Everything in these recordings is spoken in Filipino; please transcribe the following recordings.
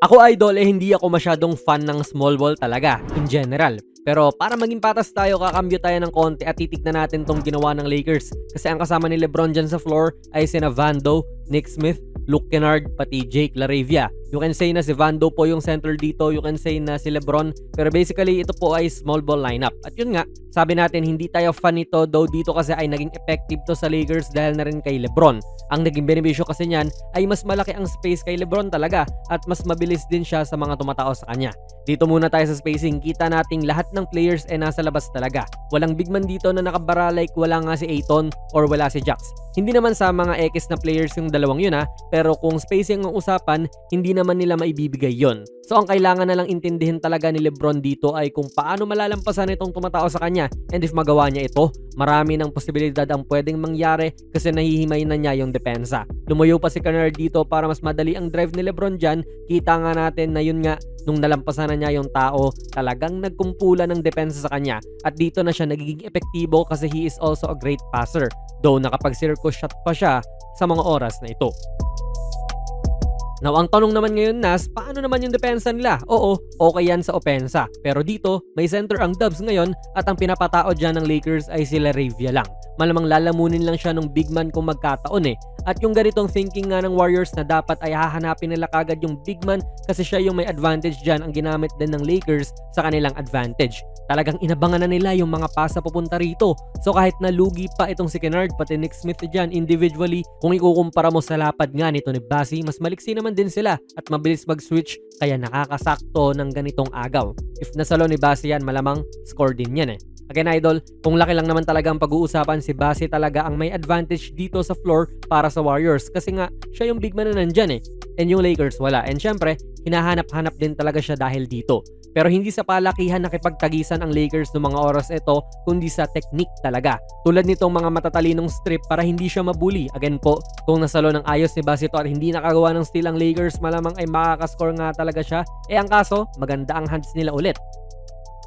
Ako idol, hindi ako masyadong fan ng small ball talaga, in general. Pero para maging patas tayo, kakambyo tayo ng konti at titignan natin tong ginawa ng Lakers. Kasi ang kasama ni LeBron dyan sa floor ay sina Vando, Nick Smith, Luke Kennard, pati Jake LaRavia. You can say na si Vando po yung center dito, you can say na si LeBron, pero basically ito po ay small ball lineup. At yun nga, sabi natin hindi tayo fan nito, though dito kasi ay naging effective to sa Lakers dahil na rin kay LeBron. Ang naging benepisyo kasi niyan ay mas malaki ang space kay LeBron talaga at mas mabilis din siya sa mga tumatao sa kanya. Dito muna tayo sa spacing, kita nating lahat ng players ay nasa labas talaga. Walang big man dito na nakabara like wala nga si Ayton or wala si Jax. Hindi naman sa mga X na players yung dalawang yun pero kung spacing ang usapan, hindi naman nila maibibigay yon. So ang kailangan na lang intindihin talaga ni LeBron dito ay kung paano malalampasan itong tumatao sa kanya, and if magawa niya ito, marami ng posibilidad ang pwedeng mangyari kasi nahihimay na niya yung depensa. Lumayo pa si Kennard dito para mas madali ang drive ni LeBron dyan. Kita nga natin na yun nga, nung nalampasan na niya yung tao, talagang nagkumpulan ng depensa sa kanya at dito na siya nagiging epektibo kasi he is also a great passer, though nakapag-circus shot pa siya sa mga oras na ito. Now, ang tanong naman ngayon, Nas, paano naman yung depensa nila? Oo, okay yan sa opensa. Pero dito, may center ang Dubs ngayon at ang pinapatao dyan ng Lakers ay si LaRavia lang. Malamang lalamunin lang siya ng big man kung magkataon At yung ganitong thinking nga ng Warriors na dapat ay hahanapin nila kagad yung big man kasi siya yung may advantage dyan, ang ginamit din ng Lakers sa kanilang advantage. Talagang inabangan na nila yung mga pasa papunta rito. So kahit nalugi pa itong si Kennard pati Nick Smith dyan individually, kung ikukumpara mo sa lapad nga nito ni Basi, mas maliksi naman din sila at mabilis mag-switch kaya nakakasakto ng ganitong agaw. If nasalo ni Basi yan, malamang score din yan Again idol, kung laki lang naman talaga ang pag-uusapan, si Basi talaga ang may advantage dito sa floor para sa Warriors kasi nga siya yung big man na nandyan and yung Lakers wala. And syempre, hinahanap-hanap din talaga siya dahil dito. Pero hindi sa palakihan nakipagtagisan ang Lakers ng mga oras ito, kundi sa technique talaga. Tulad nitong mga matatalinong strip para hindi siya mabuli. Again po, kung nasalo ng ayos ni Basito at hindi nakagawa ng steal ang Lakers, malamang ay makakascore nga talaga siya. Ang kaso, maganda ang hands nila ulit.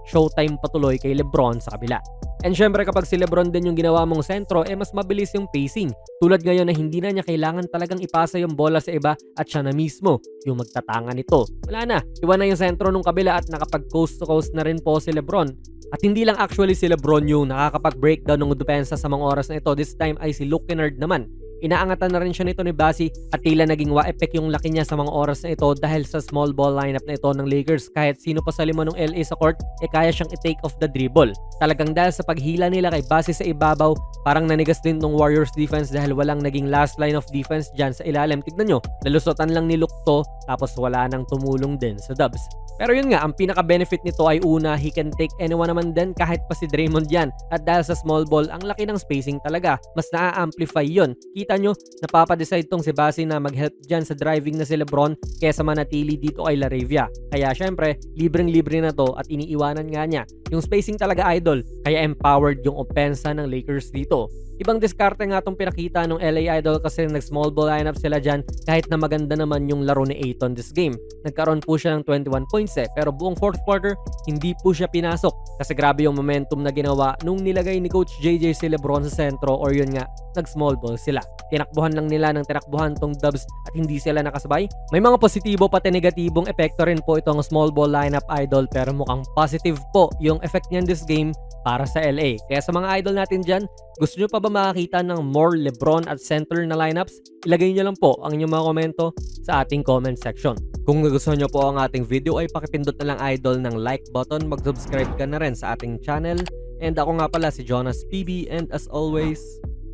Showtime patuloy kay LeBron sa kabila. And syempre kapag si LeBron din yung ginawa mong sentro, mas mabilis yung pacing. Tulad ngayon na hindi na niya kailangan talagang ipasa yung bola sa iba at siya na mismo yung magtatanga nito. Wala na, iwan na yung sentro nung kabila at nakapag coast to coast na rin po si LeBron. At hindi lang actually si LeBron yung nakakapag-breakdown ng depensa sa mga oras na ito. This time ay si Luke Kennard naman. Inaangatan na rin siya nito ni Basi at tila naging wa-effect yung laki niya sa mga oras na ito dahil sa small ball lineup na ito ng Lakers. Kahit sino pa sa lima ng LA sa court, kaya siyang i-take off the dribble. Talagang dahil sa paghila nila kay Basi sa ibabaw, parang nanigas din ng Warriors defense dahil walang naging last line of defense dyan sa ilalim. Tignan nyo, nalusotan lang ni Luke to tapos wala nang tumulong din sa Dubs. Pero yun nga, ang pinaka-benefit nito ay una, he can take anyone naman din kahit pa si Draymond yan. At dahil sa small ball, ang laki ng spacing talaga. Mas na-amplify yun. Kita nyo, napapadecide tong si Basi na mag-help dyan sa driving na si LeBron kesa manatili dito kay LaRavia. Kaya syempre, libreng-libre na to at iniiwanan nga niya. Yung spacing talaga idol, kaya empowered yung opensa ng Lakers dito. Ibang diskarte nga itong pinakita ng LA Idol kasi nag-small ball lineup sila dyan kahit na maganda naman yung laro ni Ayton this game. Nagkaroon po siya ng 21 points pero buong fourth quarter hindi po siya pinasok kasi grabe yung momentum na ginawa nung nilagay ni Coach JJ si LeBron sa sentro or yun nga, nag-small ball sila. Tinakbuhan lang nila ng tinakbuhan tong Dubs at hindi sila nakasabay. May mga positibo pati negatibong epekto rin po itong small ball lineup idol pero mukhang positive po yung effect niyan this game para sa LA. Kaya sa mga idol natin dyan, gusto nyo pa ba makakita ng more LeBron at center na lineups? Ilagay nyo lang po ang inyong mga komento sa ating comment section. Kung nagustuhan nyo po ang ating video ay pakipindot na lang idol ng like button, mag-subscribe ka na rin sa ating channel. And ako nga pala si Jonas PB and as always,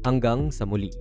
hanggang sa muli.